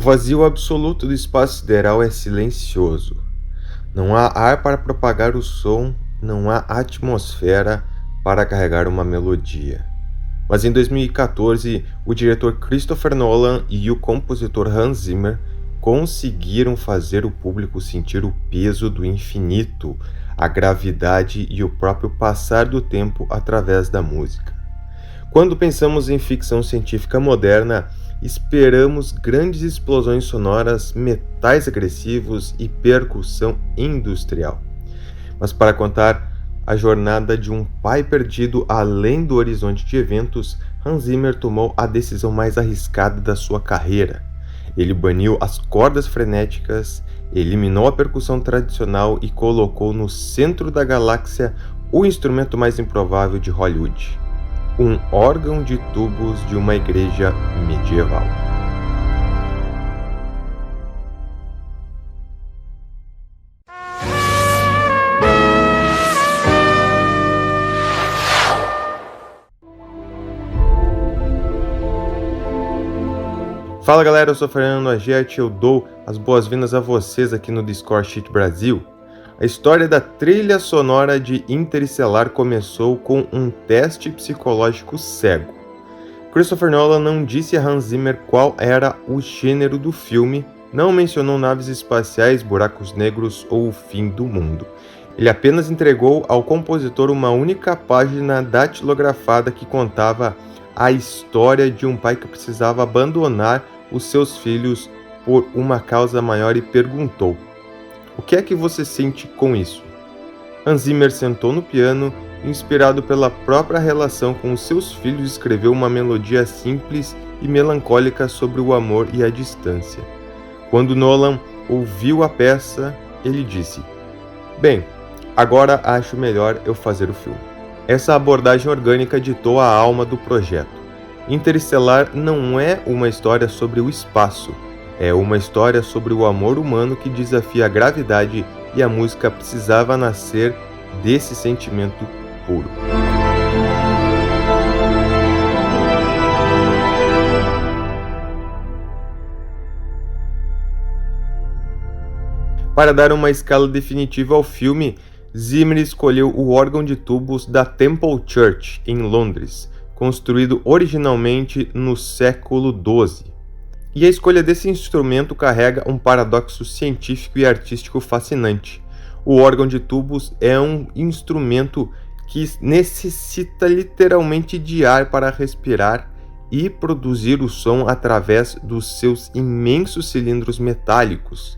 vazio absoluto do espaço sideral é silencioso. Não há ar para propagar o som, não há atmosfera para carregar uma melodia. Mas em 2014, o diretor Christopher Nolan e o compositor Hans Zimmer conseguiram fazer o público sentir o peso do infinito, a gravidade e o próprio passar do tempo através da música. Quando pensamos em ficção científica moderna, esperamos grandes explosões sonoras, metais agressivos e percussão industrial. Mas para contar a jornada de um pai perdido além do horizonte de eventos, Hans Zimmer tomou a decisão mais arriscada da sua carreira. Ele baniu as cordas frenéticas, eliminou a percussão tradicional e colocou no centro da galáxia o instrumento mais improvável de Hollywood: um órgão de tubos de uma igreja medieval. Fala galera, eu sou Fernando Agete e eu dou as boas-vindas a vocês aqui no Discord Sheet Brasil. A história da trilha sonora de Interestelar começou com um teste psicológico cego. Christopher Nolan não disse a Hans Zimmer qual era o gênero do filme, não mencionou naves espaciais, buracos negros ou o fim do mundo. Ele apenas entregou ao compositor uma única página datilografada que contava a história de um pai que precisava abandonar os seus filhos por uma causa maior e perguntou: "O que é que você sente com isso?" Hans Zimmer sentou no piano e, inspirado pela própria relação com os seus filhos, escreveu uma melodia simples e melancólica sobre o amor e a distância. Quando Nolan ouviu a peça, ele disse: "Bem, agora acho melhor eu fazer o filme." Essa abordagem orgânica ditou a alma do projeto. Interestelar não é uma história sobre o espaço, é uma história sobre o amor humano que desafia a gravidade, e a música precisava nascer desse sentimento puro. Para dar uma escala definitiva ao filme, Zimmer escolheu o órgão de tubos da Temple Church, em Londres, construído originalmente no século XII. E a escolha desse instrumento carrega um paradoxo científico e artístico fascinante. O órgão de tubos é um instrumento que necessita literalmente de ar para respirar e produzir o som através dos seus imensos cilindros metálicos.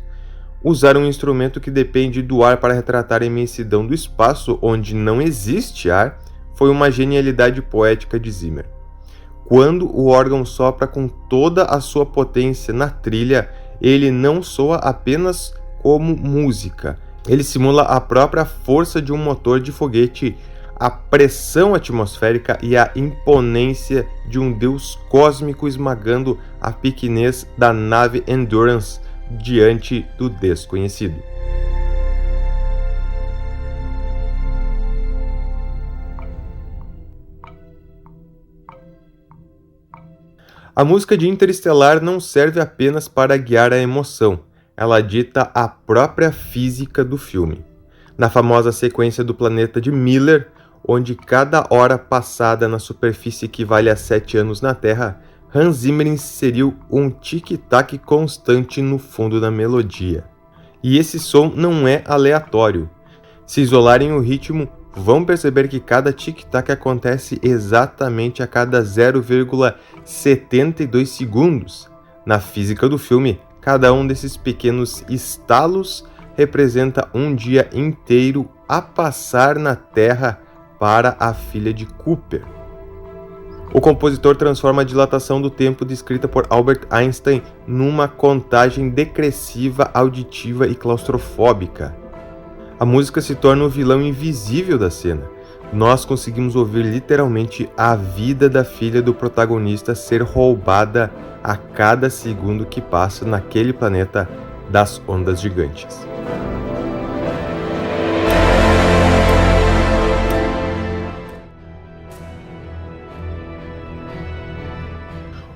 Usar um instrumento que depende do ar para retratar a imensidão do espaço onde não existe ar foi uma genialidade poética de Zimmer. Quando o órgão sopra com toda a sua potência na trilha, ele não soa apenas como música. Ele simula a própria força de um motor de foguete, a pressão atmosférica e a imponência de um deus cósmico esmagando a pequenez da nave Endurance diante do desconhecido. A música de Interestelar não serve apenas para guiar a emoção, ela dita a própria física do filme. Na famosa sequência do planeta de Miller, onde cada hora passada na superfície equivale a 7 anos na Terra, Hans Zimmer inseriu um tic-tac constante no fundo da melodia. E esse som não é aleatório. Se isolarem o ritmo, vão perceber que cada tic-tac acontece exatamente a cada 0,72 segundos. Na física do filme, cada um desses pequenos estalos representa um dia inteiro a passar na Terra para a filha de Cooper. O compositor transforma a dilatação do tempo descrita por Albert Einstein numa contagem decressiva, auditiva e claustrofóbica. A música se torna o vilão invisível da cena. Nós conseguimos ouvir literalmente a vida da filha do protagonista ser roubada a cada segundo que passa naquele planeta das ondas gigantes.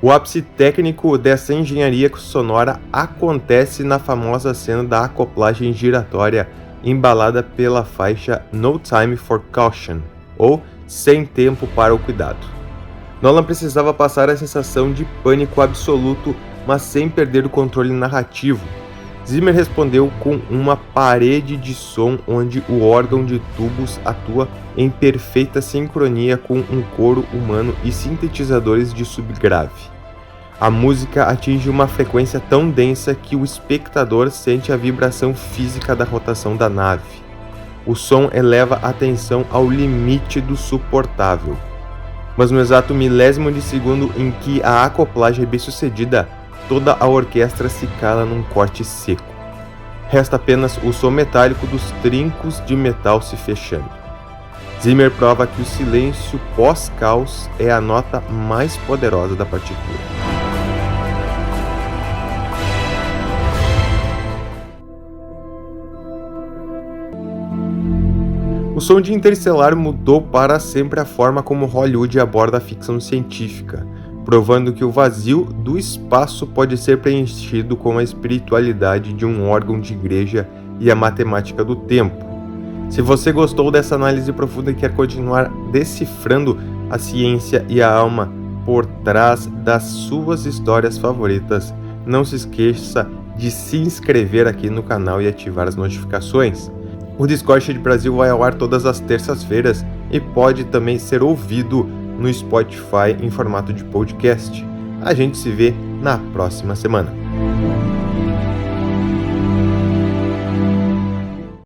O ápice técnico dessa engenharia sonora acontece na famosa cena da acoplagem giratória embalada pela faixa No Time for Caution, ou Sem Tempo para o Cuidado. Nolan precisava passar a sensação de pânico absoluto, mas sem perder o controle narrativo. Zimmer respondeu com uma parede de som onde o órgão de tubos atua em perfeita sincronia com um coro humano e sintetizadores de subgrave. A música atinge uma frequência tão densa que o espectador sente a vibração física da rotação da nave. O som eleva a tensão ao limite do suportável. Mas no exato milésimo de segundo em que a acoplagem é bem sucedida, toda a orquestra se cala num corte seco. Resta apenas o som metálico dos trincos de metal se fechando. Zimmer prova que o silêncio pós-caos é a nota mais poderosa da partitura. O som de Interestelar mudou para sempre a forma como Hollywood aborda a ficção científica, provando que o vazio do espaço pode ser preenchido com a espiritualidade de um órgão de igreja e a matemática do tempo. Se você gostou dessa análise profunda e quer continuar decifrando a ciência e a alma por trás das suas histórias favoritas, não se esqueça de se inscrever aqui no canal e ativar as notificações. O Discord Sheet Brasil vai ao ar todas as terças-feiras e pode também ser ouvido no Spotify em formato de podcast. A gente se vê na próxima semana.